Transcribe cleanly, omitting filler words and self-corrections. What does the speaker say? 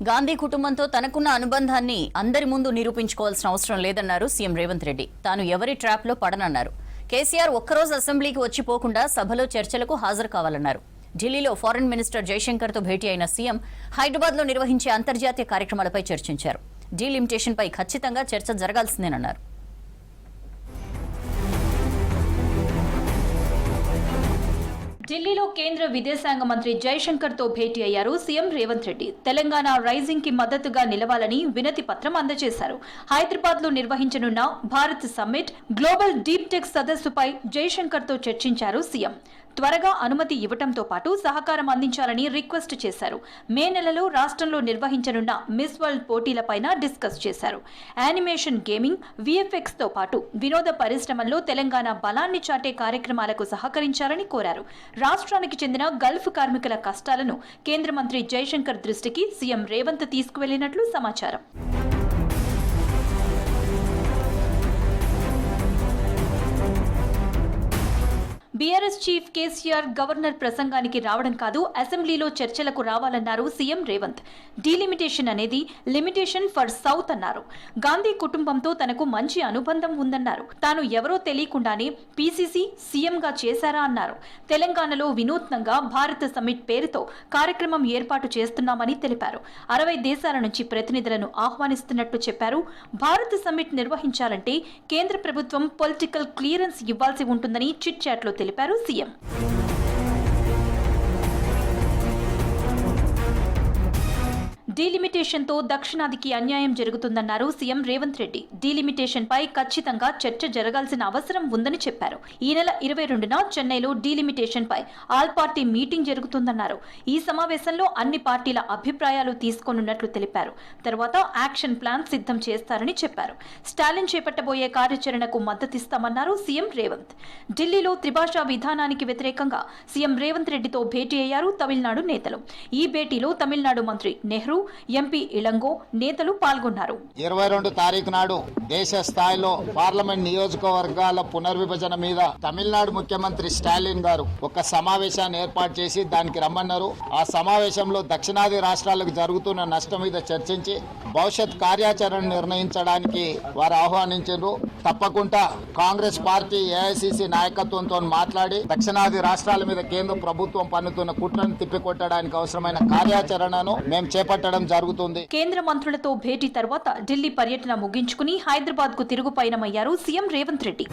గాంధీ కుటుంబంతో తనకున్న అనుబంధాన్ని అందరి ముందు నిరూపించుకోవాల్సిన అవసరం లేదన్నారు సీఎం రేవంత్ రెడ్డి. తాను ఎవరి ట్రాప్లో పడనన్నారు. కేసీఆర్ ఒక్కరోజు అసెంబ్లీకి వచ్చిపోకుండా సభలో చర్చలకు హాజరు కావాలన్నారు. ఢిల్లీలో ఫారెన్ మినిస్టర్ జైశంకర్తో భేటీ అయిన సీఎం హైదరాబాద్లో నిర్వహించే అంతర్జాతీయ కార్యక్రమాలపై చర్చించారు. డీలిమిటేషన్పై ఖచ్చితంగా చర్చ జరగాల్సిందేనన్నారు. ఢిల్లీలో కేంద్ర విదేశాంగ మంత్రి జైశంకర్ తో భేటీ అయ్యారు సీఎం రేవంత్ రెడ్డి. తెలంగాణ రైజింగ్ కి మద్దతుగా నిలవాలని వినతి పత్రం అందజేశారు. హైదరాబాద్ లో నిర్వహించనున్న Bharat summit, global deep tech సదస్సుపై జైశంకర్ తో చర్చించారు సీఎం. త్వరగా అనుమతి ఇవ్వటంతో పాటు సహకారం అందించాలని రిక్వెస్ట్ చేశారు. మే నెలలో రాష్ట్రంలో నిర్వహించనున్న మిస్ వరల్డ్ పోటీలపైన డిస్కస్ చేశారు. యానిమేషన్, గేమింగ్, విఎఫ్ఎక్స్ తో పాటు వినోద పరిశ్రమల్లో తెలంగాణ బలాన్ని చాటే కార్యక్రమాలకు సహకరించాలని కోరారు. రాష్ట్రానికి చెందిన గల్ఫ్ కార్మికుల కష్టాలను కేంద్ర మంత్రి జైశంకర్ దృష్టికి సీఎం రేవంత్ తీసుకువెళ్లినట్లు సమాచారం. బీఆర్ఎస్ చీఫ్ కేసీఆర్ గవర్నర్ ప్రసంగానికి రావడం కాదు, అసెంబ్లీలో చర్చలకు రావాలన్నారు సీఎం రేవంత్. డీలిమిటేషన్ అనేది లిమిటేషన్ ఫర్ సౌత్ అన్నారు. గాంధీ కుటుంబంతో తనకు మంచి అనుబంధం ఉందన్నారు. తాను ఎవరో తెలియకుండానే పీసీసీ సీఎంగా చేశారా అన్నారు. తెలంగాణలో వినూత్నంగా భారత్ సమ్మిట్ పేరుతో కార్యక్రమం ఏర్పాటు చేస్తున్నామని తెలిపారు. 60 దేశాల నుంచి ప్రతినిధులను ఆహ్వానిస్తున్నట్టు చెప్పారు. భారత్ సమ్మిట్ నిర్వహించాలంటే కేంద్ర ప్రభుత్వం పొలిటికల్ క్లియరెన్స్ ఇవ్వాల్సి ఉంటుందని చిట్ చాట్లో తెలిపారు సీఎం. డీలిమిటేషన్ తో దక్షిణాదికి అన్యాయం జరుగుతుందన్నారు సీఎం రేవంత్ రెడ్డి. డీలిమిటేషన్ పై ఖచ్చితంగా చర్చ జరగాల్సిన అవసరం ఉందని చెప్పారు. ఈ నెల 22న చెన్నైలో డీలిమిటేషన్ పై ఆల్ పార్టీ మీటింగ్ జరుగుతుందన్నారు. ఈ సమావేశంలో అన్ని పార్టీల అభిప్రాయాలు తీసుకోనున్నట్లు తెలిపారు. తర్వాత యాక్షన్ ప్లాన్ సిద్ధం చేస్తారని చెప్పారు. స్టాలిన్ చేపట్టబోయే కార్యాచరణకు మద్దతిస్తామన్నారు సీఎం రేవంత్. ఢిల్లీలో త్రిభాషా విధానానికి వ్యతిరేకంగా సీఎం రేవంత్ రెడ్డితో భేటీ అయ్యారు తమిళనాడు నేతలు. ఈ భేటీలో తమిళనాడు మంత్రి నెహ్రూ, ఎంపీ ఇళంగో నేతలు పాల్గొన్నారు. 22 తారీఖు నాడు దేశ స్థాయిలో పార్లమెంట్ నియోజకవర్గాల పునర్విభజన మీద తమిళనాడు ముఖ్యమంత్రి స్టాలిన్ గారు ఒక సమావేశాన్ని ఏర్పాటు చేసి దానికి రమ్మన్నారు. ఆ సమావేశంలో దక్షిణాది రాష్ట్రాలకు జరుగుతున్న నష్టం మీద చర్చించి భవిష్యత్ కార్యాచరణ నిర్ణయించడానికి వారు ఆహ్వానించారు. తప్పకుండా కాంగ్రెస్ పార్టీ ఏఐసిసి నాయకత్వంతో మాట్లాడి దక్షిణాది రాష్ట్రాల మీద కేంద్ర ప్రభుత్వం పన్నుతున్న కుట్రను తిప్పికొట్టడానికి అవసరమైన కార్యాచరణను మేము చేపట్టడం జరుగుతుంది. కేంద్ర మంత్రులతో భేటీ తర్వాత ఢిల్లీ పర్యటన ముగించుకుని హైదరాబాద్ కు తిరుగు పయనమయ్యారు సీఎం రేవంత్ రెడ్డి.